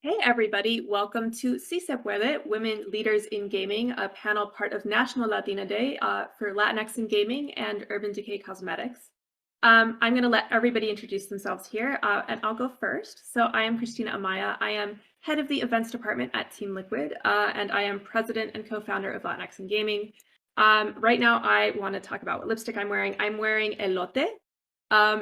Hey everybody, welcome to Si Se Puede, Women Leaders in Gaming, a panel part of National Latina Day for Latinx in Gaming and Urban Decay Cosmetics. I'm going to let everybody introduce themselves here, and I'll go first. So I am Christina Amaya. I am head of the events department at Team Liquid, and I am president and co-founder of Latinx in Gaming. Right now, I want to talk about what lipstick I'm wearing. I'm wearing Elote.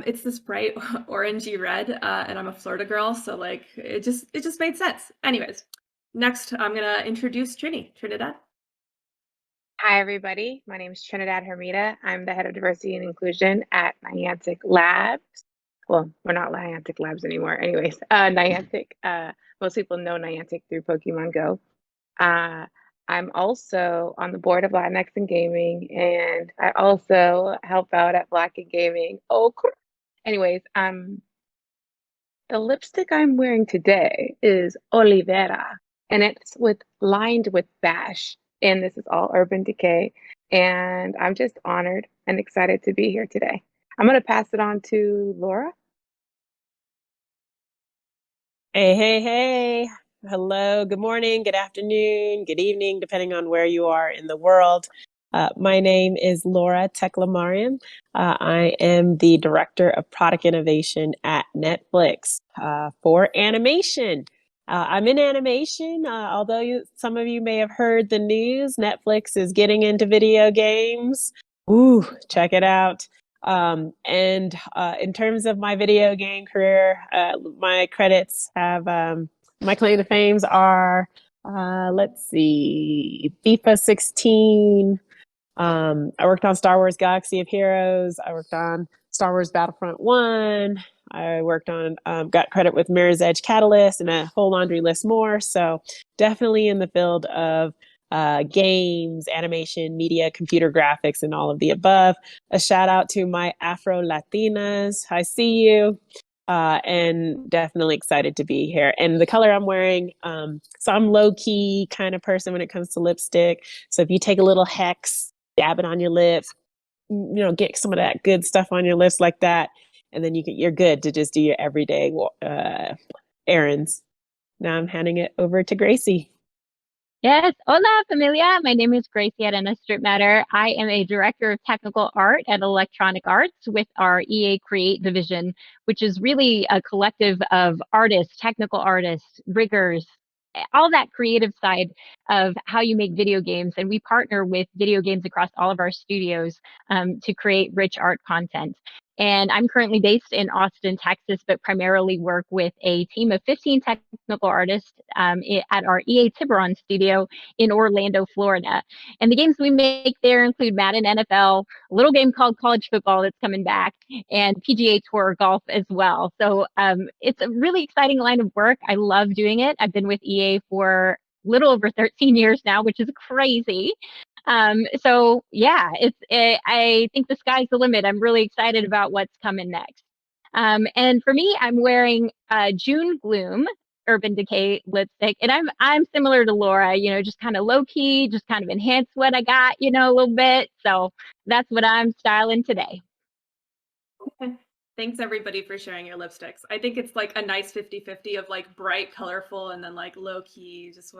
It's this bright orangey red, and I'm a Florida girl, so like it just made sense. Anyways, next I'm gonna introduce Trinidad. Hi, everybody. My name is Trinidad Hermida. I'm the head of diversity and inclusion at Niantic Labs. Well, we're not Niantic Labs anymore. Anyways, Niantic, most people know Niantic through Pokemon Go. Uh, I'm also on the board of Latinx in Gaming, and I also help out at Black in Gaming. Anyways, the lipstick I'm wearing today is Olivera, and it's lined with Bash. And this is all Urban Decay. And I'm just honored and excited to be here today. I'm going to pass it on to Laura. Hey, hey, hey. Hello, good morning, good afternoon, good evening, depending on where you are in the world. My name is Laura Teklamarian. I am the Director of Product Innovation at Netflix for animation. I'm in animation, although some of you may have heard the news. Netflix is getting into video games. Ooh, check it out. And in terms of my video game career, my credits have my claim to fames are let's see, FIFA 16. I worked on Star Wars Galaxy of Heroes. I worked on Star Wars Battlefront 1. I worked on, got credit with Mirror's Edge Catalyst and a whole laundry list more. So definitely in the field of games, animation, media, computer graphics, and all of the above. A shout out to my Afro Latinas. I see you. And definitely excited to be here. And the color I'm wearing, so I'm low key kind of person when it comes to lipstick. So if you take a little hex, dab it on your lips, get some of that good stuff on your lips like that, and then you're good to just do your everyday errands. Now I'm handing it over to Gracie. Yes, hola familia. My name is Gracie Arena Strip Matter. I am a director of technical art at Electronic Arts with our EA Create division, which is really a collective of artists, technical artists, riggers, all that creative side of how you make video games. And we partner with video games across all of our studios to create rich art content. And I'm currently based in Austin, Texas, but primarily work with a team of 15 technical artists at our EA Tiburon studio in Orlando, Florida. And the games we make there include Madden NFL, a little game called College Football that's coming back, and PGA Tour golf as well. So it's a really exciting line of work. I love doing it. I've been with EA for a little over 13 years now, which is crazy. So yeah, I think the sky's the limit. I'm really excited about what's coming next. And for me, I'm wearing June Gloom Urban Decay lipstick, and I'm similar to Laura, just kind of low key, just kind of enhance what I got, a little bit. So that's what I'm styling today. Thanks everybody for sharing your lipsticks. I think it's like a nice 50-50 of like bright, colorful, and then like low key, just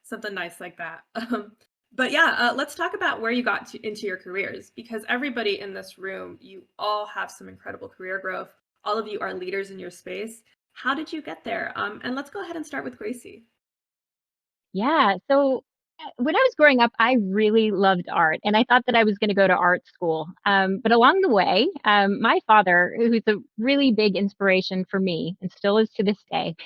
something nice like that. But yeah, let's talk about where you got into your careers, because everybody in this room, you all have some incredible career growth. All of you are leaders in your space. How did you get there? And let's go ahead and start with Gracie. Yeah. So when I was growing up, I really loved art, and I thought that I was going to go to art school. But along the way, my father, who's a really big inspiration for me and still is to this day,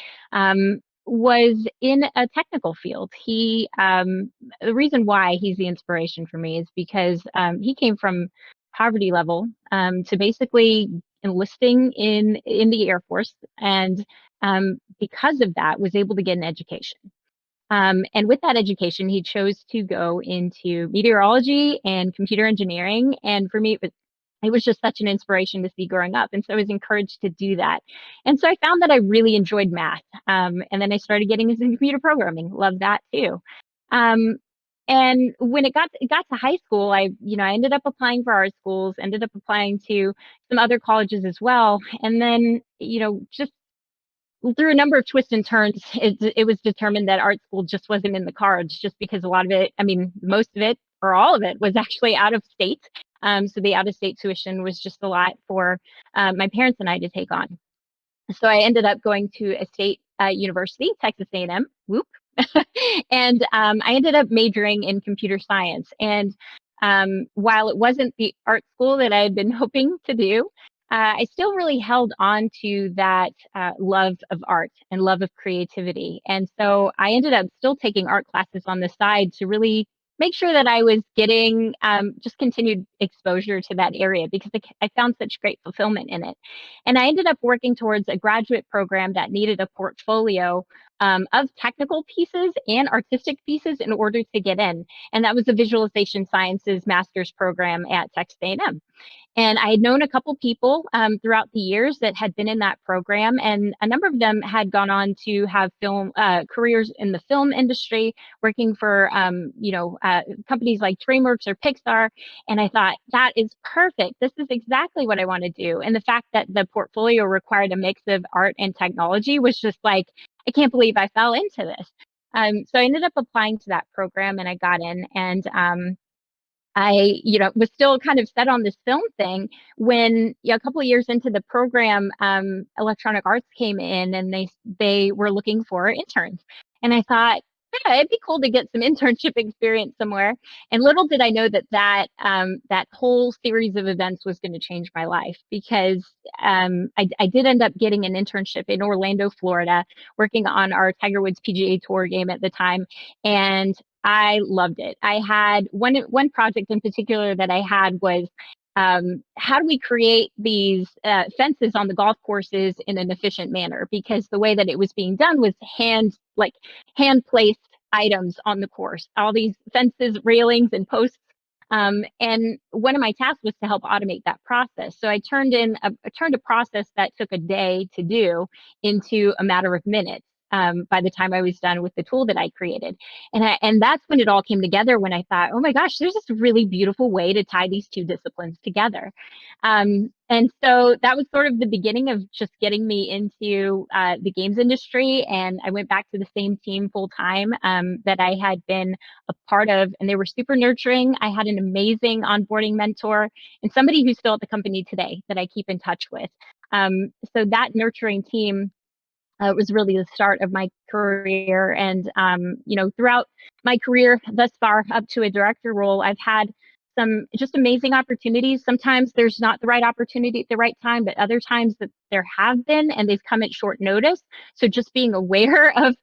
was in a technical field. The reason why he's the inspiration for me is because he came from poverty level to basically enlisting in the Air Force, and because of that, was able to get an education. And with that education, he chose to go into meteorology and computer engineering. And for me, it was just such an inspiration to see growing up. And so I was encouraged to do that. And so I found that I really enjoyed math. And then I started getting into computer programming. Love that too. Um, and when it got to high school, I ended up applying for art schools, ended up applying to some other colleges as well. And then, just through a number of twists and turns, it was determined that art school just wasn't in the cards, just because a lot of it, I mean, most of it or all of it was actually out of state. So the out of state tuition was just a lot for my parents and I to take on. So I ended up going to a state university, Texas A&M. Whoop. And I ended up majoring in computer science. And while it wasn't the art school that I had been hoping to do, I still really held on to that love of art and love of creativity. And so I ended up still taking art classes on the side to really make sure that I was getting just continued exposure to that area, because I found such great fulfillment in it. And I ended up working towards a graduate program that needed a portfolio of technical pieces and artistic pieces in order to get in. And that was the Visualization Sciences Master's Program at Texas A&M. And I had known a couple people throughout the years that had been in that program, and a number of them had gone on to have film careers in the film industry, working for companies like DreamWorks or Pixar. And I thought, that is perfect. This is exactly what I want to do. And the fact that the portfolio required a mix of art and technology was just like, I can't believe I fell into this. So I ended up applying to that program, and I got in, and I, was still kind of set on this film thing when a couple of years into the program, Electronic Arts came in, and they were looking for interns. And I thought, yeah, it'd be cool to get some internship experience somewhere. And little did I know that whole series of events was going to change my life, because I did end up getting an internship in Orlando, Florida, working on our Tiger Woods PGA Tour game at the time. And I loved it. I had one project in particular that I had was how do we create these fences on the golf courses in an efficient manner? Because the way that it was being done was hand placed items on the course, all these fences, railings, and posts. And one of my tasks was to help automate that process. So I turned a process that took a day to do into a matter of minutes. By the time I was done with the tool that I created. And that's when it all came together, when I thought, oh my gosh, there's this really beautiful way to tie these two disciplines together. And so that was sort of the beginning of just getting me into the games industry. And I went back to the same team full time that I had been a part of. And they were super nurturing. I had an amazing onboarding mentor, and somebody who's still at the company today that I keep in touch with. So that nurturing team was really the start of my career. And, throughout my career thus far up to a director role, I've had some just amazing opportunities. Sometimes there's not the right opportunity at the right time, but other times that there have been, and they've come at short notice. So just being aware of,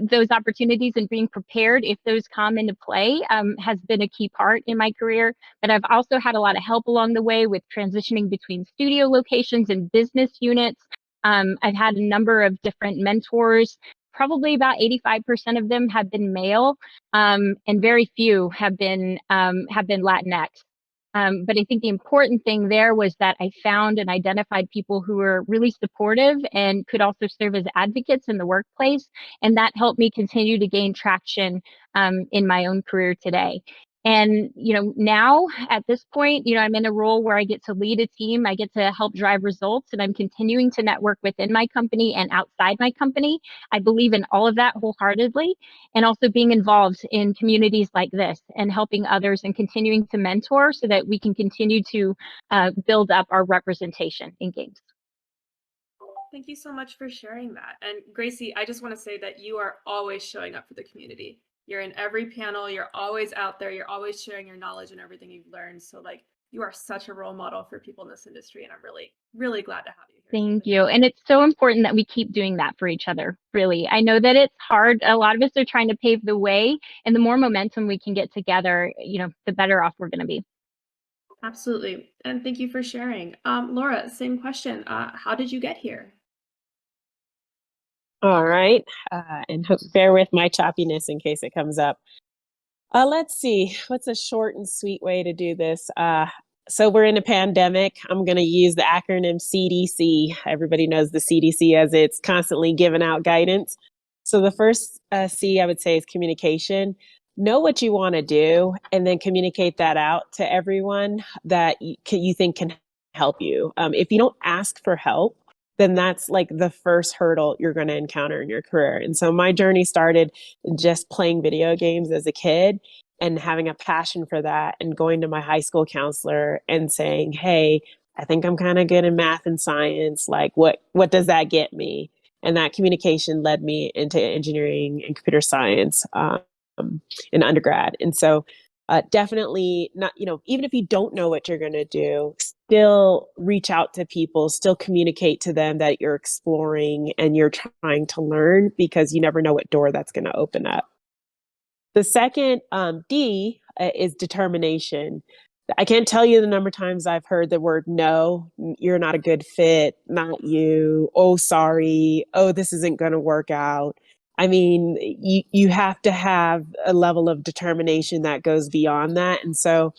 those opportunities and being prepared if those come into play has been a key part in my career. But I've also had a lot of help along the way with transitioning between studio locations and business units. I've had a number of different mentors. Probably about 85% of them have been male, and very few have been Latinx. But I think the important thing there was that I found and identified people who were really supportive and could also serve as advocates in the workplace, and that helped me continue to gain traction in my own career today. And, now at this point, I'm in a role where I get to lead a team. I get to help drive results, and I'm continuing to network within my company and outside my company. I believe in all of that wholeheartedly, and also being involved in communities like this and helping others and continuing to mentor so that we can continue to build up our representation in games. Thank you so much for sharing that. And Gracie, I just want to say that you are always showing up for the community. You're in every panel, you're always out there, you're always sharing your knowledge and everything you've learned. So you are such a role model for people in this industry, and I'm really, really glad to have you here. Thank you. And it's so important that we keep doing that for each other, really. I know that it's hard. A lot of us are trying to pave the way, and the more momentum we can get together, the better off we're going to be. Absolutely. And thank you for sharing. Laura, same question. How did you get here? All right. And bear with my choppiness in case it comes up. Let's see. What's a short and sweet way to do this? So we're in a pandemic. I'm going to use the acronym CDC. Everybody knows the CDC as it's constantly giving out guidance. So the first C I would say is communication. Know what you want to do, and then communicate that out to everyone that you think can help you. If you don't ask for help, then that's like the first hurdle you're going to encounter in your career. And so my journey started just playing video games as a kid and having a passion for that and going to my high school counselor and saying, "Hey, I think I'm kind of good in math and science. Like what does that get me?" And that communication led me into engineering and computer science in undergrad. And so definitely not, even if you don't know what you're going to do, still reach out to people, still communicate to them that you're exploring and you're trying to learn, because you never know what door that's going to open up. The second D is determination. I can't tell you the number of times I've heard the word no, you're not a good fit, not you, oh, sorry, oh, this isn't going to work out. I mean, you have to have a level of determination that goes beyond that. And so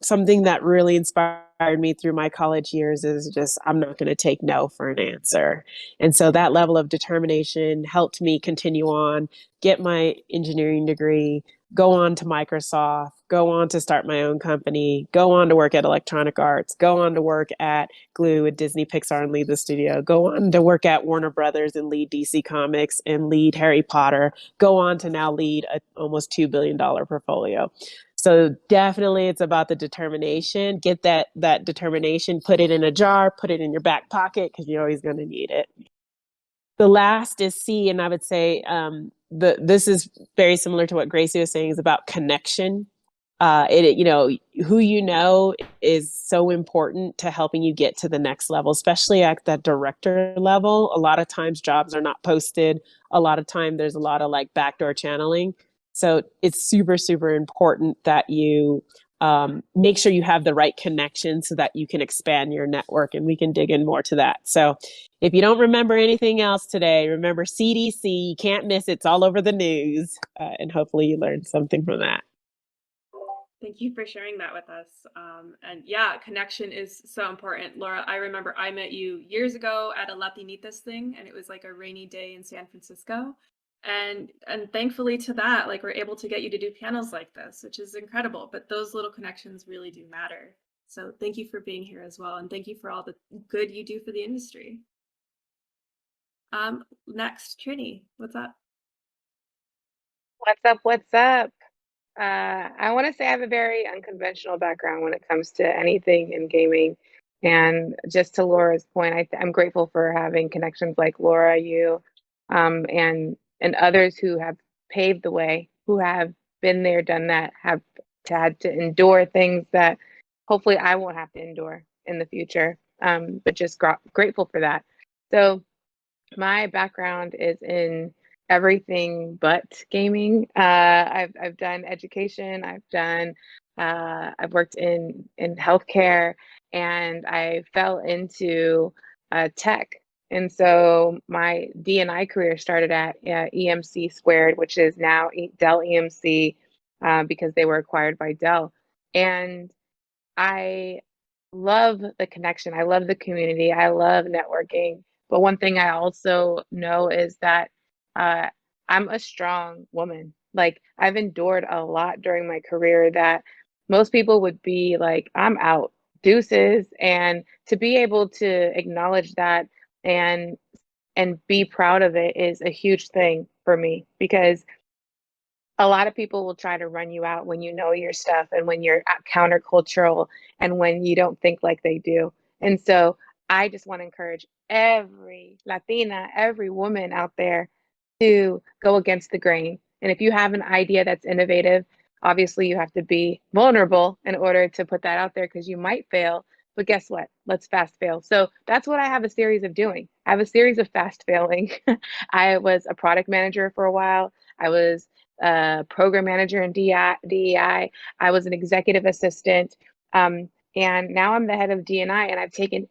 something that really inspired me through my college years is just, I'm not going to take no for an answer. And so that level of determination helped me continue on, get my engineering degree, go on to Microsoft, go on to start my own company, go on to work at Electronic Arts, go on to work at Glue at Disney Pixar and lead the studio, go on to work at Warner Brothers and lead DC Comics and lead Harry Potter, go on to now lead a almost $2 billion portfolio. So definitely it's about the determination. Get that determination, put it in a jar, put it in your back pocket, because you're always going to need it. The last is C, and I would say this is very similar to what Gracie was saying, is about connection. Who you know is so important to helping you get to the next level, especially at that director level. A lot of times jobs are not posted. A lot of time there's a lot of like backdoor channeling. So it's super, super important that you make sure you have the right connection so that you can expand your network, and we can dig in more to that. So if you don't remember anything else today, remember CDC, you can't miss it. It's all over the news. And hopefully you learned something from that. Thank you for sharing that with us. And yeah, connection is so important. Laura, I remember I met you years ago at a Latinitas thing, and it was like a rainy day in San Francisco. And thankfully to that, like we're able to get you to do panels like this, which is incredible. But those little connections really do matter. So thank you for being here as well. And thank you for all the good you do for the industry. Next, Trini, what's up? What's up? What's up? I want to say I have a very unconventional background when it comes to anything in gaming. And just to Laura's point, I'm grateful for having connections like Laura, you, and others who have paved the way, who have been there, done that, have had to endure things that hopefully I won't have to endure in the future. But just grateful for that. So my background is in everything but gaming. I've done education. I've worked in healthcare, and I fell into tech. And so my D&I career started at EMC Squared, which is now Dell EMC, because they were acquired by Dell. And I love the connection. I love the community. I love networking. But one thing I also know is that I'm a strong woman. Like, I've endured a lot during my career that most people would be like, I'm out, deuces. And to be able to acknowledge that and be proud of it is a huge thing for me, because a lot of people will try to run you out when you know your stuff and when you're countercultural and when you don't think like they do. And so I just want to encourage every Latina, every woman out there to go against the grain. And if you have an idea that's innovative, obviously you have to be vulnerable in order to put that out there, because you might fail. But guess what? Let's fast fail. So that's what I have a series of doing. I have a series of fast failing. I was a product manager for a while. I was program manager in DEI. I was an executive assistant. And now I'm the head of D&I, and I've taken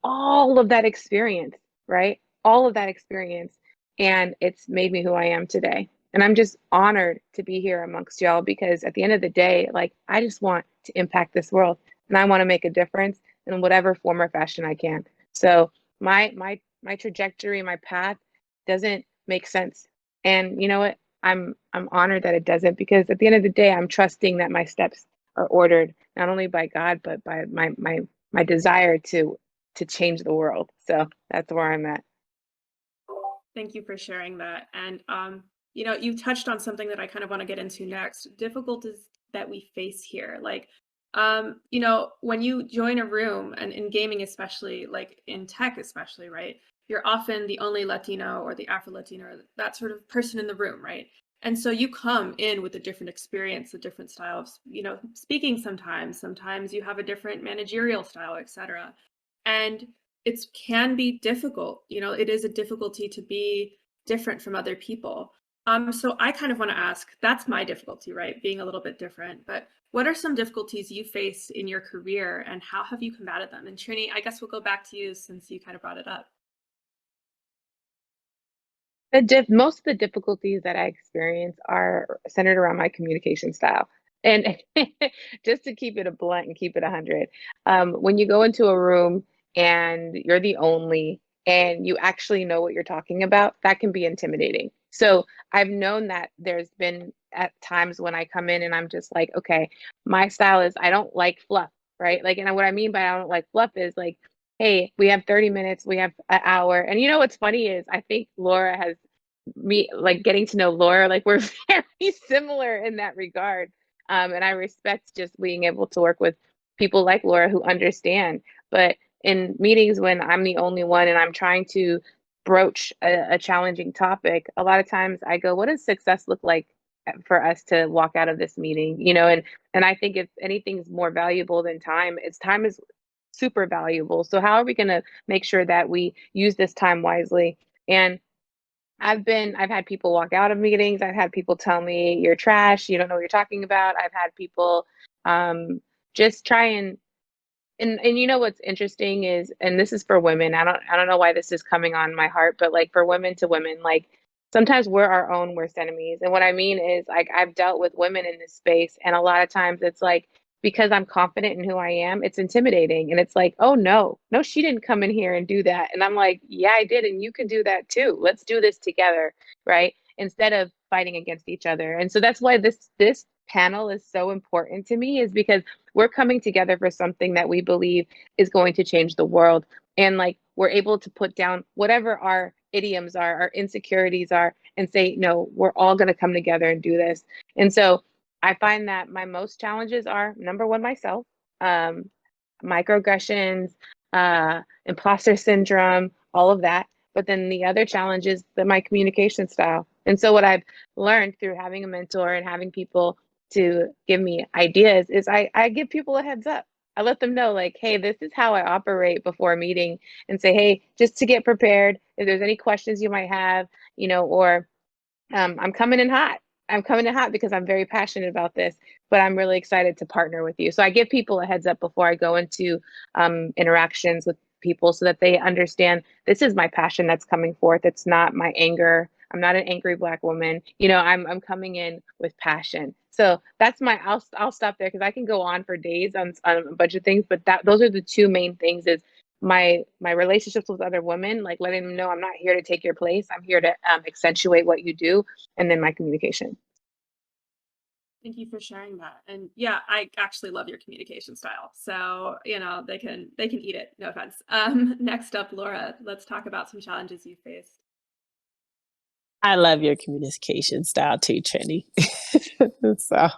all of that experience, right? All of that experience. And it's made me who I am today. And I'm just honored to be here amongst y'all, because at the end of the day, like, I just want to impact this world, and I want to make a difference in whatever form or fashion I can. So my trajectory, my path doesn't make sense. And you know what? I'm honored that it doesn't, because at the end of the day, I'm trusting that my steps are ordered not only by God, but by my desire to to change the world. So that's where I'm at. Thank you for sharing that. And you touched on something that I kind of want to get into next. Difficulties that we face here. Like, when you join a room and in gaming, especially like in tech, especially, right? You're often the only Latino or the Afro-Latino or that sort of person in the room, right? And so you come in with a different experience, a different style of, speaking sometimes. Sometimes you have a different managerial style, etc. And it can be difficult. It is a difficulty to be different from other people. So I kind of want to ask, that's my difficulty, right? Being a little bit different. But what are some difficulties you faced in your career and how have you combated them? And Trini, I guess we'll go back to you since you kind of brought it up. Most of the difficulties that I experience are centered around my communication style. And just to keep it a blunt and keep it 100, when you go into a room and you're the only and you actually know what you're talking about, that can be intimidating. So I've known that there's been at times when I come in and I'm just like, okay, my style is I don't like fluff, right? Like, and what I mean by I don't like fluff is like, hey, we have 30 minutes, we have an hour. And you know what's funny is I think Laura has me like getting to know Laura, like we're very similar in that regard. And I respect just being able to work with people like Laura who understand. But in meetings when I'm the only one and I'm trying to broach a challenging topic, a lot of times I go, what does success look like for us to walk out of this meeting? And I think if anything's more valuable than time, it's time is super valuable. So how are we going to make sure that we use this time wisely? And I've had people walk out of meetings. I've had people tell me you're trash, you don't know what you're talking about. I've had people just try and you know what's interesting is, and this is for women. I don't know why this is coming on my heart, but like for women to women, like sometimes we're our own worst enemies. And what I mean is like I've dealt with women in this space, and a lot of times it's like because I'm confident in who I am, it's intimidating. And it's like, oh no, she didn't come in here and do that. And I'm like, yeah, I did, and you can do that too. Let's do this together, right? Instead of fighting against each other. And so that's why this panel is so important to me, is because we're coming together for something that we believe is going to change the world. And like we're able to put down whatever our idioms are, our insecurities are, and say, no, we're all going to come together and do this. And so I find that my most challenges are number one, myself, microaggressions, imposter syndrome, all of that. But then the other challenge is my communication style. And so what I've learned through having a mentor and having people to give me ideas is I give people a heads up. I let them know like, hey, this is how I operate before a meeting, and say, hey, just to get prepared, if there's any questions you might have, or I'm coming in hot. I'm coming in hot because I'm very passionate about this, but I'm really excited to partner with you. So I give people a heads up before I go into interactions with people so that they understand this is my passion that's coming forth. It's not my anger. I'm not an angry Black woman. I'm coming in with passion. So that's I'll stop there because I can go on for days on a bunch of things, but those are the two main things is my relationships with other women, like letting them know I'm not here to take your place. I'm here to accentuate what you do, and then my communication. Thank you for sharing that. And yeah, I actually love your communication style. So, they can eat it. No offense. Next up, Laura, let's talk about some challenges you faced. I love your communication style too, Trini. So,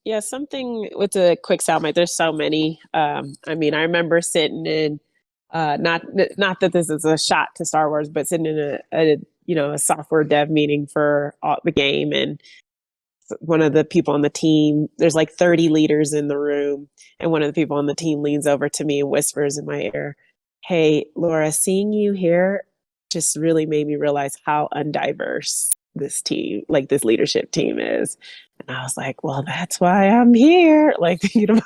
yeah, something with a quick soundbite. There's so many. I remember sitting in, not that this is a shot to Star Wars, but sitting in a software dev meeting for the game, and one of the people on the team, there's like 30 leaders in the room, and one of the people on the team leans over to me and whispers in my ear, "Hey, Laura, seeing you here just really made me realize how undiverse this team, like this leadership team is." And I was like, well, that's why I'm here. Like,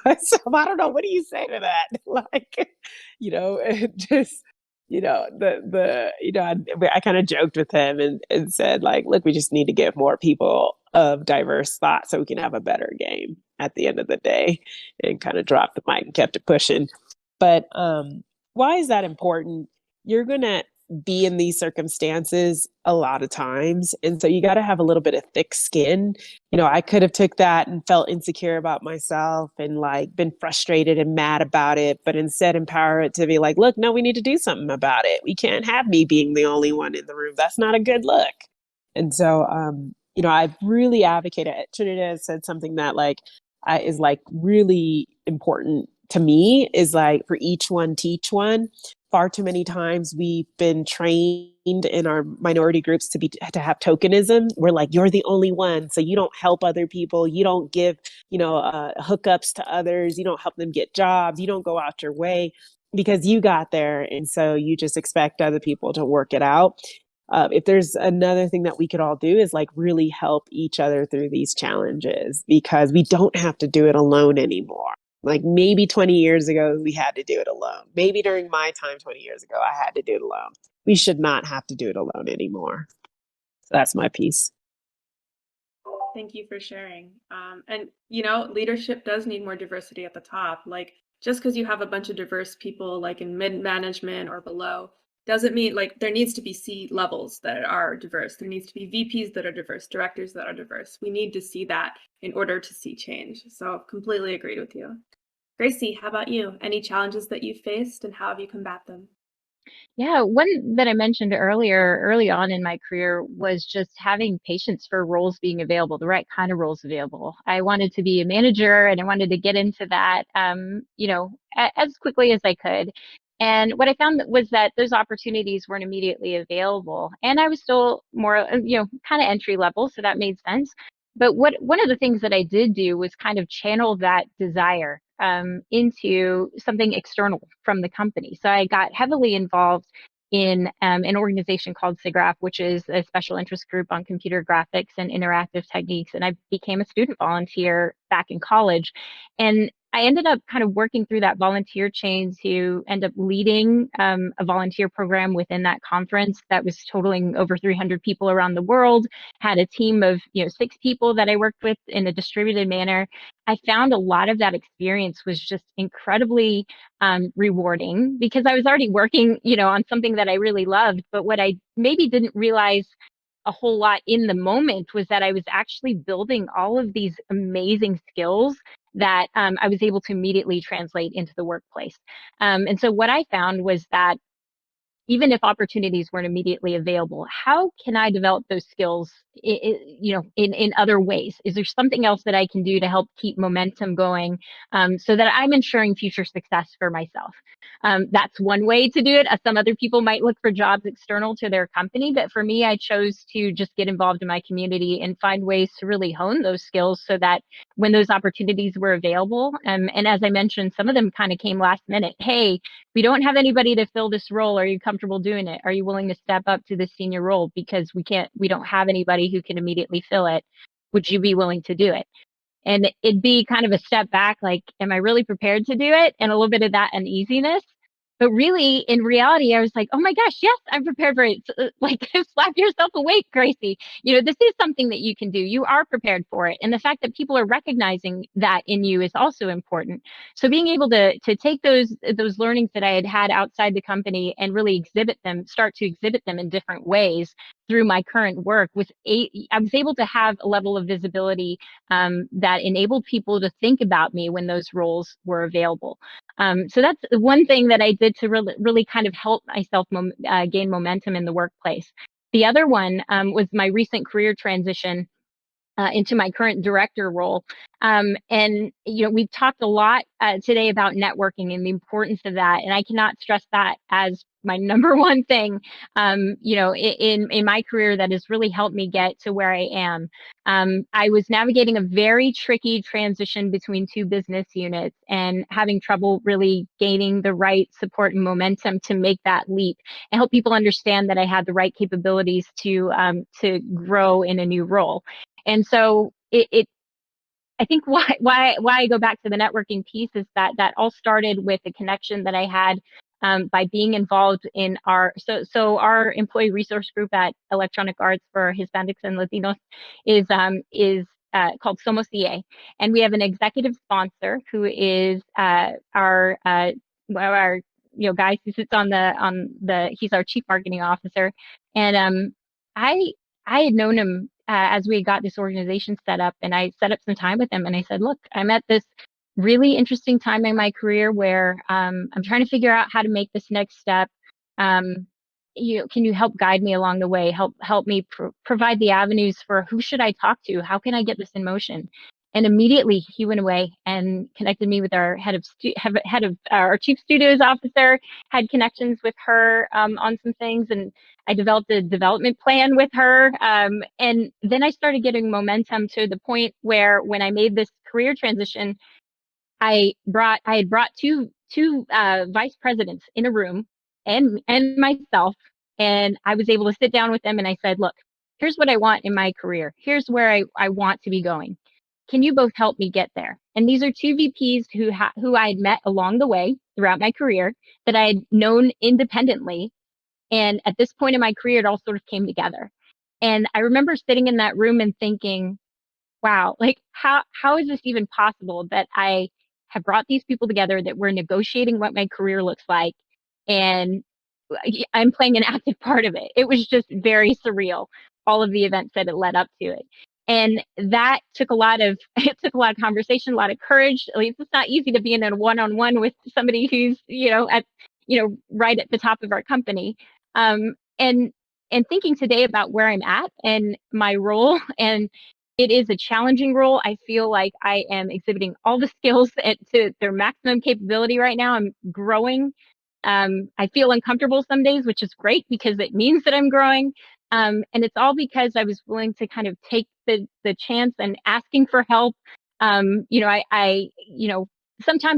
myself, I don't know. What do you say to that? Like, just, I kind of joked with him and said like, look, we just need to get more people of diverse thought so we can have a better game at the end of the day, and kind of dropped the mic and kept it pushing. But why is that important? You're going to be in these circumstances a lot of times. And so you got to have a little bit of thick skin. You know, I could have took that and felt insecure about myself and like been frustrated and mad about it, but instead empower it to be like, look, no, we need to do something about it. We can't have me being the only one in the room. That's not a good look. And so, you know, I've really advocated. Trinidad said something that like is like really important to me is like for each one, teach one. Far too many times we've been trained in our minority groups to have tokenism. We're like, you're the only one, so you don't help other people. You don't give, you know, hookups to others. You don't help them get jobs. You don't go out your way because you got there, and so you just expect other people to work it out. If there's another thing that we could all do is like really help each other through these challenges because we don't have to do it alone anymore. Like maybe 20 years ago, we had to do it alone. Maybe during my time 20 years ago, I had to do it alone. We should not have to do it alone anymore. So that's my piece. Thank you for sharing. And, you know, leadership does need more diversity at the top. Like, just because you have a bunch of diverse people, like in mid-management or below, doesn't mean like there needs to be C levels that are diverse. There needs to be VPs that are diverse, directors that are diverse. We need to see that in order to see change. So completely agreed with you. Gracie, how about you? Any challenges that you faced and how have you combat them? Yeah, one that I mentioned early on in my career was just having patience for roles being available, the right kind of roles available. I wanted to be a manager and I wanted to get into that, you know, as quickly as I could. And what I found was that those opportunities weren't immediately available. And I was still more, you know, kind of entry level, so that made sense. But one of the things that I did do was kind of channel that desire into something external from the company. So I got heavily involved in an organization called SIGGRAPH, which is a special interest group on computer graphics and interactive techniques. And I became a student volunteer back in college. And I ended up kind of working through that volunteer chain to end up leading a volunteer program within that conference that was totaling over 300 people around the world. Had a team of 6 people that I worked with in a distributed manner. I found a lot of that experience was just incredibly rewarding because I was already working, on something that I really loved. But what I maybe didn't realize a whole lot in the moment was that I was actually building all of these amazing skills that I was able to immediately translate into the workplace. And so what I found was that even if opportunities weren't immediately available, how can I develop those skills, in other ways? Is there something else that I can do to help keep momentum going, so that I'm ensuring future success for myself? That's one way to do it. Some other people might look for jobs external to their company, but for me, I chose to just get involved in my community and find ways to really hone those skills so that when those opportunities were available, and as I mentioned, some of them kind of came last minute. Hey, we don't have anybody to fill this role. Are you comfortable doing it? Are you willing to step up to the senior role because we don't have anybody who can immediately fill it? Would you be willing to do it? And it'd be kind of a step back, like, am I really prepared to do it? And a little bit of that uneasiness. But really, in reality, I was like, oh my gosh, yes, I'm prepared for it. Like, slap yourself awake, Gracie. This is something that you can do. You are prepared for it. And the fact that people are recognizing that in you is also important. So being able to take those learnings that I had outside the company and really start to exhibit them in different ways through my current work I was able to have a level of visibility that enabled people to think about me when those roles were available. So that's one thing that I did to really kind of help myself gain momentum in the workplace. The other one was my recent career transition into my current director role. And, we've talked a lot today about networking and the importance of that. And I cannot stress that as my number one thing, in my career that has really helped me get to where I am. I was navigating a very tricky transition between 2 business units and having trouble really gaining the right support and momentum to make that leap and help people understand that I had the right capabilities to grow in a new role. And so I think why I go back to the networking piece is that all started with a connection that I had by being involved in our employee resource group at Electronic Arts for Hispanics and Latinos is called Somos EA, and we have an executive sponsor who is our guys who sits on the he's our chief marketing officer. And I had known him as we got this organization set up, and I set up some time with him, and I said, look, I'm at this really interesting time in my career where I'm trying to figure out how to make this next step. Can you help guide me along the way? Help me provide the avenues for who should I talk to? How can I get this in motion? And immediately he went away and connected me with our head of our chief studios officer, had connections with her on some things, and I developed a development plan with her. And then I started getting momentum to the point where when I made this career transition, I had brought two vice presidents in a room and myself, and I was able to sit down with them and I said, look, here's what I want in my career. Here's where I want to be going. Can you both help me get there? And these are two VPs who I had met along the way throughout my career that I had known independently. And at this point in my career, it all sort of came together. And I remember sitting in that room and thinking, wow, like how is this even possible that I have brought these people together, that we're negotiating what my career looks like, and I'm playing an active part of it. It was just very surreal, all of the events that had led up to it. And that took a lot of conversation, a lot of courage. At least it's not easy to be in a one-on-one with somebody who's, right at the top of our company. And thinking today about where I'm at and my role, and it is a challenging role. I feel like I am exhibiting all the skills to their maximum capability right now. I'm growing. I feel uncomfortable some days, which is great because it means that I'm growing. And it's all because I was willing to kind of take the chance and asking for help. Sometimes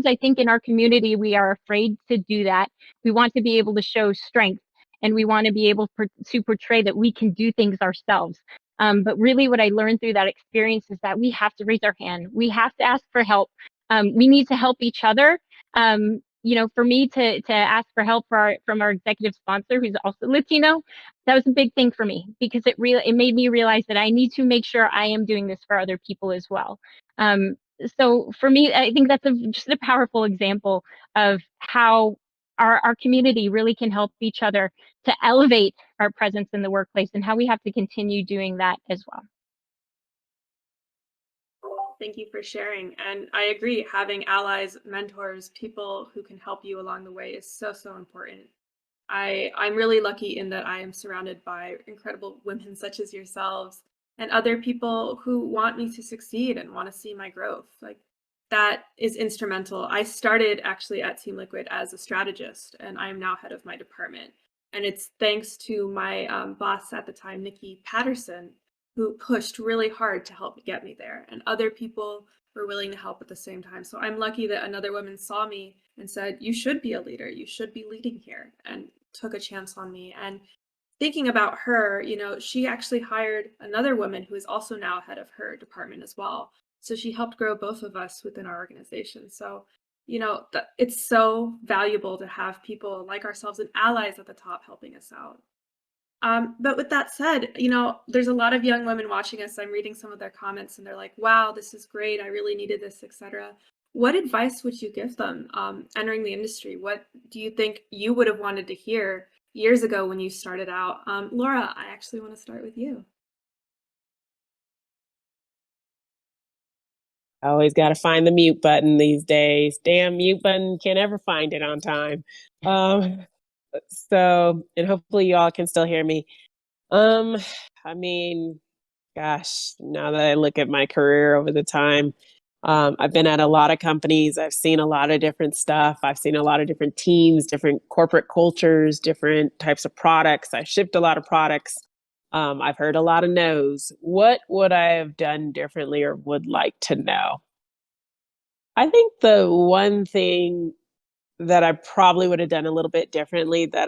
I think in our community, we are afraid to do that. We want to be able to show strength, and we want to be able to portray that we can do things ourselves. But really what I learned through that experience is that we have to raise our hand. We have to ask for help. We need to help each other. For me to ask for help from our executive sponsor, who's also Latino, that was a big thing for me because it made me realize that I need to make sure I am doing this for other people as well. So for me, I think that's just a powerful example of how our community really can help each other to elevate our presence in the workplace, and how we have to continue doing that as well. Thank you for sharing. And I agree, having allies, mentors, people who can help you along the way is so, so important. I'm really lucky in that I am surrounded by incredible women such as yourselves and other people who want me to succeed and want to see my growth. Like, that is instrumental. I started actually at Team Liquid as a strategist, and I am now head of my department. And it's thanks to my boss at the time, Nikki Patterson, who pushed really hard to help get me there. And other people were willing to help at the same time. So I'm lucky that another woman saw me and said, you should be a leader. You should be leading here, and took a chance on me. And thinking about her, she actually hired another woman who is also now head of her department as well. So she helped grow both of us within our organization. So, it's so valuable to have people like ourselves and allies at the top helping us out. But with that said, there's a lot of young women watching us. I'm reading some of their comments and they're like, wow, this is great. I really needed this, etc. What advice would you give them entering the industry? What do you think you would have wanted to hear years ago when you started out? Laura, I actually want to start with you. I always got to find the mute button these days. Damn mute button, can't ever find it on time. And hopefully you all can still hear me. Gosh, now that I look at my career over the time, I've been at a lot of companies. I've seen a lot of different stuff. I've seen a lot of different teams, different corporate cultures, different types of products. I shipped a lot of products. I've heard a lot of no's. What would I have done differently or would like to know? I think the one thing that I probably would have done a little bit differently that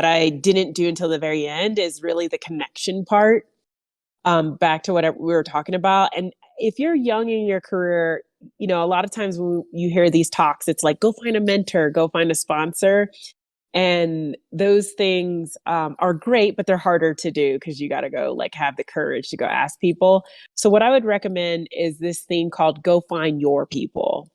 I didn't do until the very end is really the connection part. Back to what we were talking about. And if you're young in your career, a lot of times when you hear these talks, it's like, go find a mentor, go find a sponsor. And those things are great, but they're harder to do because you got to go have the courage to go ask people. So what I would recommend is this thing called Go Find Your People.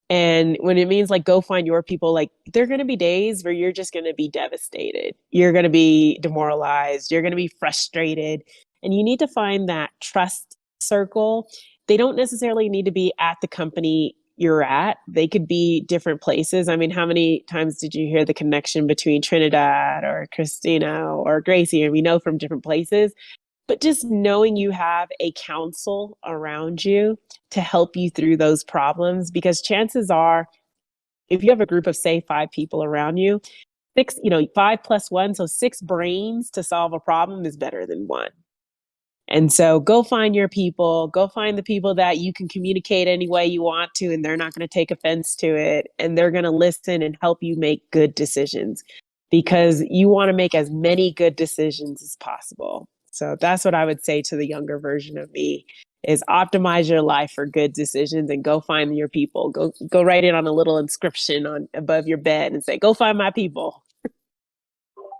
And when it means like go find your people, like there are going to be days where you're just going to be devastated. You're going to be demoralized. You're going to be frustrated. And you need to find that trust circle. They don't necessarily need to be at the company you're at. They could be different places. I mean, how many times did you hear the connection between Trinidad or Christina or Gracie? And we know from different places, but just knowing you have a council around you to help you through those problems, because chances are, if you have a group of, say, 5 people around you, 5 plus 1, so 6 brains to solve a problem is better than one. And so go find your people, go find the people that you can communicate any way you want to, and they're not going to take offense to it. And they're going to listen and help you make good decisions, because you want to make as many good decisions as possible. So that's what I would say to the younger version of me, is optimize your life for good decisions and go find your people. Go write it on a little inscription on above your bed and say, go find my people.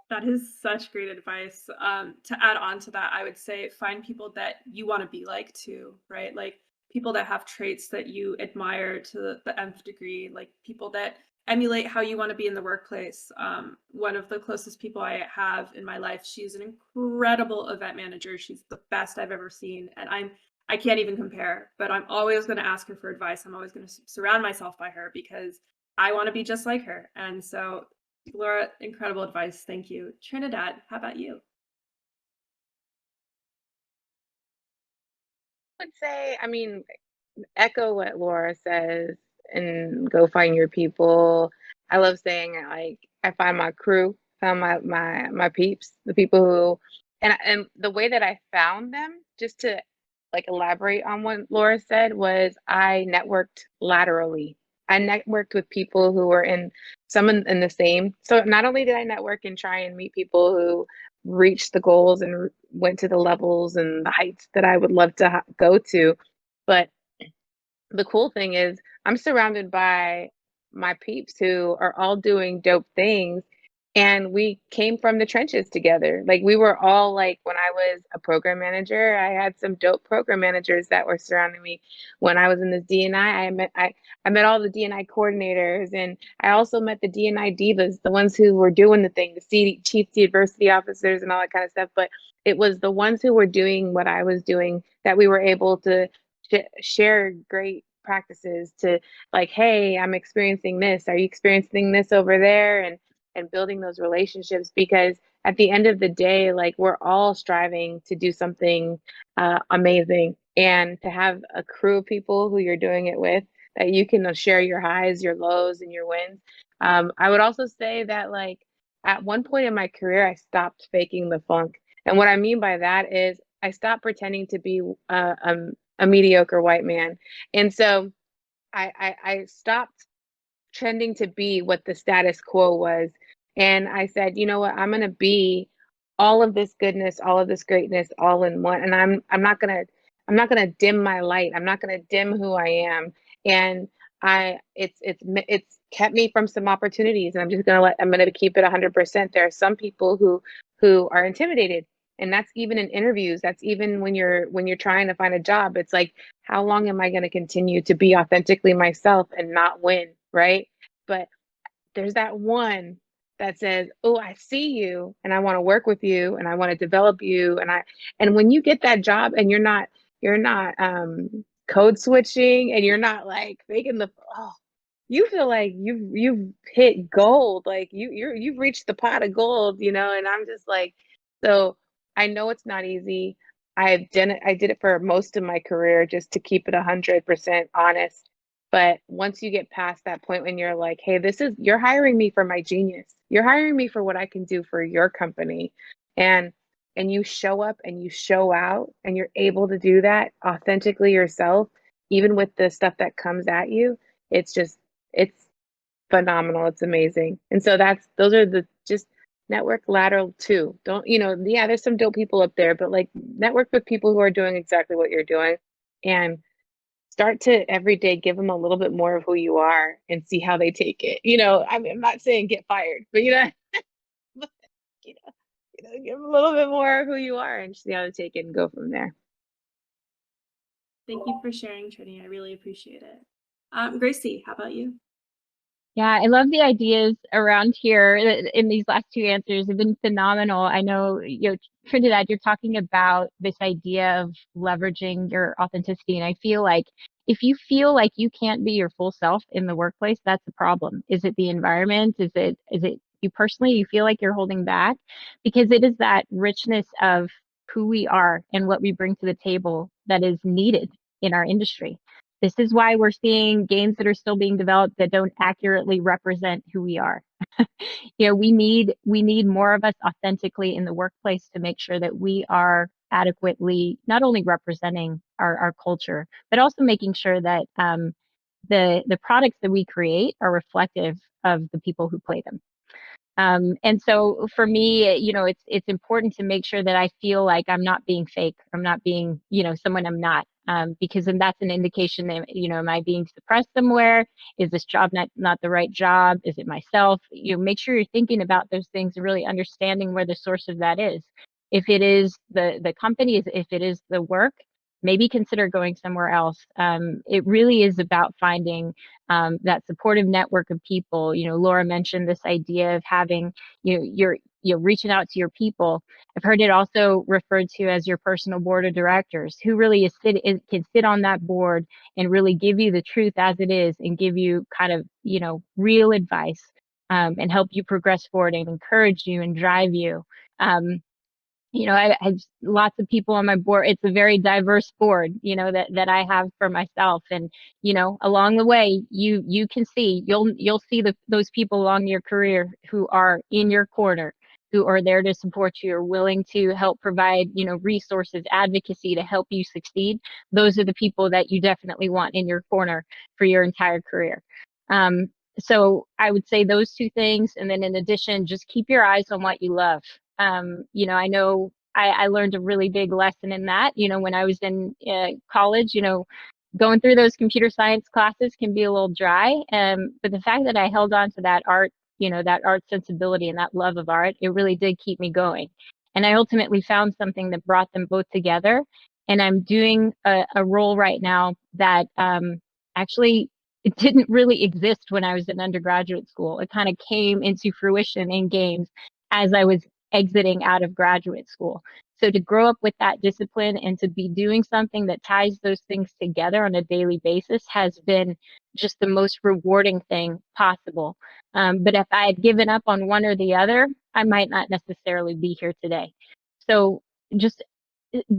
That is such great advice. To add on to that, I would say find people that you want to be like too, right? Like people that have traits that you admire to the nth degree, like people that emulate how you want to be in the workplace. One of the closest people I have in my life, she's an incredible event manager. She's the best I've ever seen, and I can't even compare. But I'm always going to ask her for advice. I'm always going to surround myself by her because I want to be just like her. And so Laura, incredible advice. Thank you. Trinidad, how about you? I would say, I mean, echo what Laura says and go find your people. I love saying it, like I find my crew, found my peeps, the people who, and the way that I found them, just to like elaborate on what Laura said, was I networked laterally. I networked with people who were in in the same. So not only did I network and try and meet people who reached the goals and went to the levels and the heights that I would love to go to, but the cool thing is I'm surrounded by my peeps who are all doing dope things, and we came from the trenches together. Like we were all like, when I was a program manager, I had some dope program managers that were surrounding me. When I was in the DNI, I met all the DNI coordinators, and I also met the DNI divas, the ones who were doing the thing, the chief diversity officers and all that kind of stuff. But it was the ones who were doing what I was doing that we were able to share great practices, to like, hey, I'm experiencing this, are you experiencing this over there, and building those relationships, because at the end of the day, like we're all striving to do something amazing, and to have a crew of people who you're doing it with, that you can share your highs, your lows, and your wins. I would also say that, like, at one point in my career, I stopped faking the funk, and what I mean by that is I stopped pretending to be a mediocre white man. And so I stopped trending to be what the status quo was. And I said, you know what, I'm gonna be all of this goodness, all of this greatness, all in one. And I'm not gonna dim my light. I'm not gonna dim who I am. And it's kept me from some opportunities. And I'm gonna keep it 100%. There are some people who are intimidated, and that's even in interviews. That's even when you're trying to find a job. It's like, how long am I going to continue to be authentically myself and not win, right? But there's that one that says, oh, I see you and I want to work with you and I want to develop you. And when you get that job and you're not code switching, and you're not like faking you feel like you've hit gold. Like you've reached the pot of gold, and I'm just like, so I know it's not easy. I did it for most of my career just to keep it 100% honest. But once you get past that point when you're like, hey, you're hiring me for my genius. You're hiring me for what I can do for your company. And you show up and you show out and you're able to do that authentically yourself, even with the stuff that comes at you. It's phenomenal. It's amazing. And so those are the just network lateral too. Don't, yeah, there's some dope people up there, but like network with people who are doing exactly what you're doing, and start to every day give them a little bit more of who you are and see how they take it. I mean, I'm not saying get fired, but you give them a little bit more of who you are and see how they take it and go from there. Thank you for sharing, Trini. I really appreciate it. Gracie, how about you? Yeah, I love the ideas around here in these last two answers have been phenomenal. I know, Trinidad, you're talking about this idea of leveraging your authenticity. And I feel like if you feel like you can't be your full self in the workplace, that's a problem. Is it the environment? Is it you personally? You feel like you're holding back? Because it is that richness of who we are and what we bring to the table that is needed in our industry. This is why we're seeing games that are still being developed that don't accurately represent who we are. We need more of us authentically in the workplace to make sure that we are adequately not only representing our culture, but also making sure that the products that we create are reflective of the people who play them. And so for me, it's important to make sure that I feel like I'm not being fake. I'm not being, someone I'm not. Because then that's an indication that, am I being suppressed somewhere? Is this job not the right job? Is it myself? Make sure you're thinking about those things and really understanding where the source of that is. If it is the company, if it is the work, maybe consider going somewhere else. It really is about finding that supportive network of people. Laura mentioned this idea of having, you're reaching out to your people. I've heard it also referred to as your personal board of directors, who really can sit on that board and really give you the truth as it is and give you kind of, real advice, and help you progress forward and encourage you and drive you. I have lots of people on my board. It's a very diverse board, that I have for myself. And, along the way, you can see, you'll see those people along your career who are in your corner, who are there to support you, are willing to help provide, resources, advocacy to help you succeed. Those are the people that you definitely want in your corner for your entire career. So I would say those two things. And then in addition, just keep your eyes on what you love. I know I learned a really big lesson in that, when I was in college, going through those computer science classes can be a little dry. But the fact that I held on to that art, that art sensibility and that love of art, it really did keep me going. And I ultimately found something that brought them both together. And I'm doing a role right now that actually it didn't really exist when I was in undergraduate school. It kind of came into fruition in games as I was exiting out of graduate school. So to grow up with that discipline and to be doing something that ties those things together on a daily basis has been just the most rewarding thing possible. But if I had given up on one or the other, I might not necessarily be here today. So just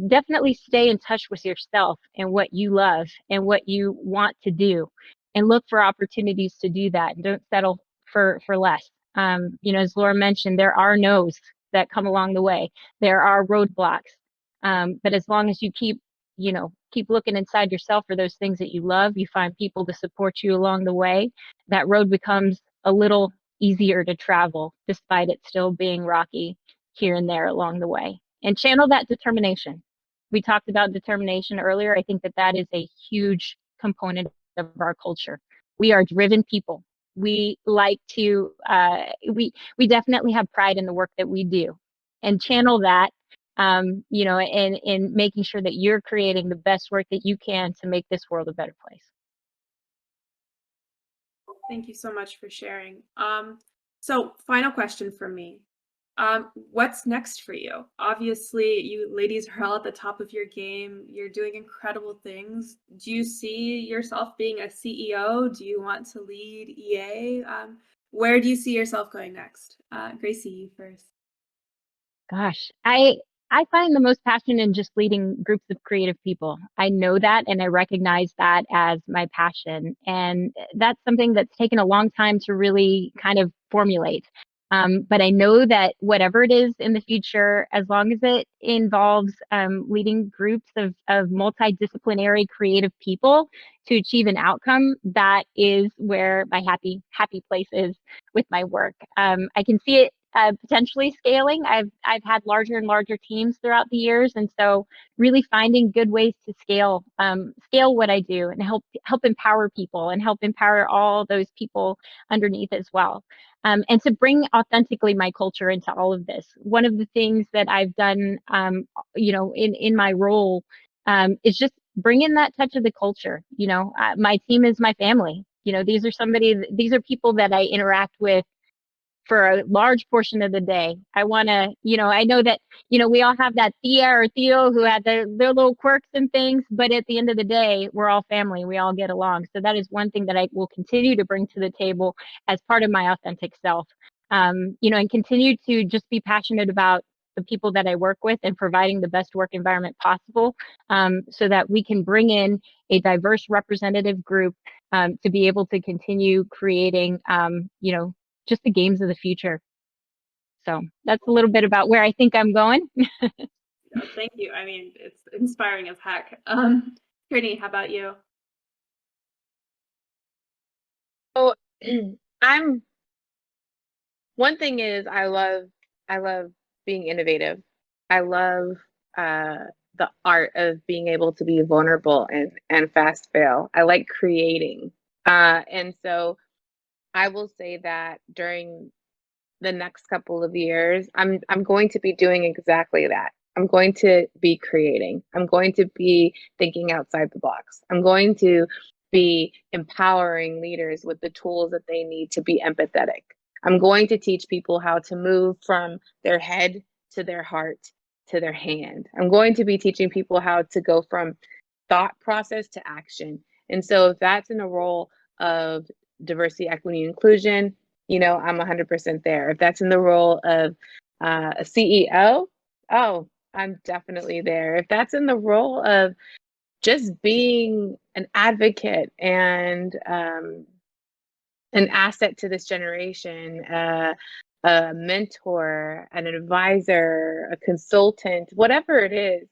definitely stay in touch with yourself and what you love and what you want to do, and look for opportunities to do that. And don't settle for less. As Laura mentioned, there are no's that come along the way. There are roadblocks. But as long as you keep looking inside yourself for those things that you love, you find people to support you along the way, that road becomes a little easier to travel, despite it still being rocky here and there along the way. And channel that determination. We talked about determination earlier. I think that is a huge component of our culture. We are driven people. We like to, we definitely have pride in the work that we do, and channel that, and making sure that you're creating the best work that you can to make this world a better place. Thank you so much for sharing. So final question from me. What's next for you? Obviously, you ladies are all at the top of your game. You're doing incredible things. Do you see yourself being a CEO? Do you want to lead EA? Where do you see yourself going next? Gracie, you first. Gosh, I find the most passion in just leading groups of creative people. I know that, and I recognize that as my passion. And that's something that's taken a long time to really kind of formulate. But I know that whatever it is in the future, as long as it involves leading groups of multidisciplinary creative people to achieve an outcome, that is where my happy place is with my work. I can see it potentially scaling. I've had larger and larger teams throughout the years, and so really finding good ways to scale what I do and help empower people and help empower all those people underneath as well. And to bring authentically my culture into all of this. One of the things that I've done, in my role, is just bring in that touch of the culture. You know, my team is my family. You know, these are people that I interact with for a large portion of the day. I want to, you know, I know that, you know, we all have that Thea or Theo who had their little quirks and things, but at the end of the day, we're all family. We all get along. So that is one thing that I will continue to bring to the table as part of my authentic self. You know, and continue to just be passionate about the people that I work with and providing the best work environment possible, so that we can bring in a diverse representative group, to be able to continue creating, you know, just the games of the future. So that's a little bit about where I think I'm going. Thank you. I mean, it's inspiring as heck. Trini, how about you? So I'm one thing is I love being innovative. I love the art of being able to be vulnerable and fast fail. I like creating. And so I will say that during the next couple of years, I'm going to be doing exactly that. I'm going to be creating. I'm going to be thinking outside the box. I'm going to be empowering leaders with the tools that they need to be empathetic. I'm going to teach people how to move from their head to their heart to their hand. I'm going to be teaching people how to go from thought process to action. And so if that's in a role of diversity, equity, and inclusion, you know, I'm 100% there. If that's in the role of a CEO, oh, I'm definitely there. If that's in the role of just being an advocate and an asset to this generation, a mentor, an advisor, a consultant, whatever it is,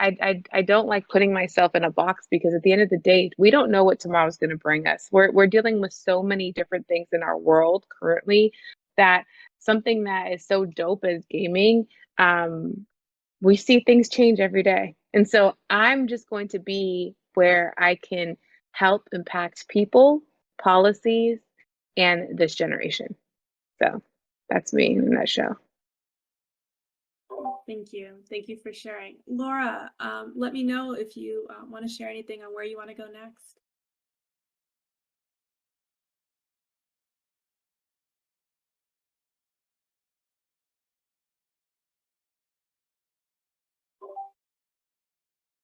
I don't like putting myself in a box, because at the end of the day, we don't know what tomorrow's going to bring us. We're dealing with so many different things in our world currently, that something that is so dope as gaming, we see things change every day. And so I'm just going to be where I can help impact people, policies, and this generation. So that's me in a nutshell. Thank you. Thank you for sharing. Laura, let me know if you want to share anything on where you want to go next.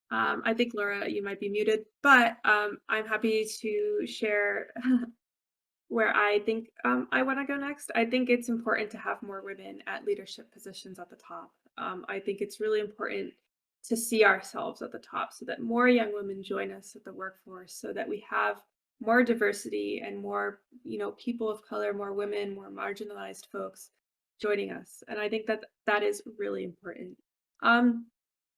I think, Laura, you might be muted, but I'm happy to share where I think I want to go next. I think it's important to have more women at leadership positions at the top. I think it's really important to see ourselves at the top so that more young women join us at the workforce, so that we have more diversity and more, you know, people of color, more women, more marginalized folks joining us. And I think that that is really important.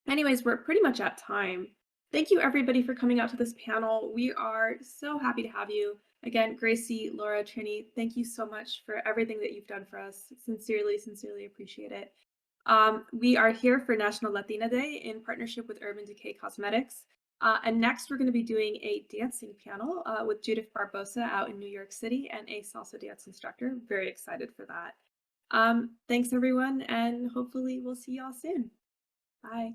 Anyways, we're pretty much at time. Thank you everybody for coming out to this panel. We are so happy to have you. Again, Gracie, Laura, Trini, thank you so much for everything that you've done for us. Sincerely, sincerely appreciate it. We are here for National Latina Day in partnership with Urban Decay Cosmetics. And next, we're going to be doing a dancing panel with Judith Barbosa out in New York City, and a salsa dance instructor. Very excited for that. Thanks, everyone, and hopefully we'll see y'all soon. Bye.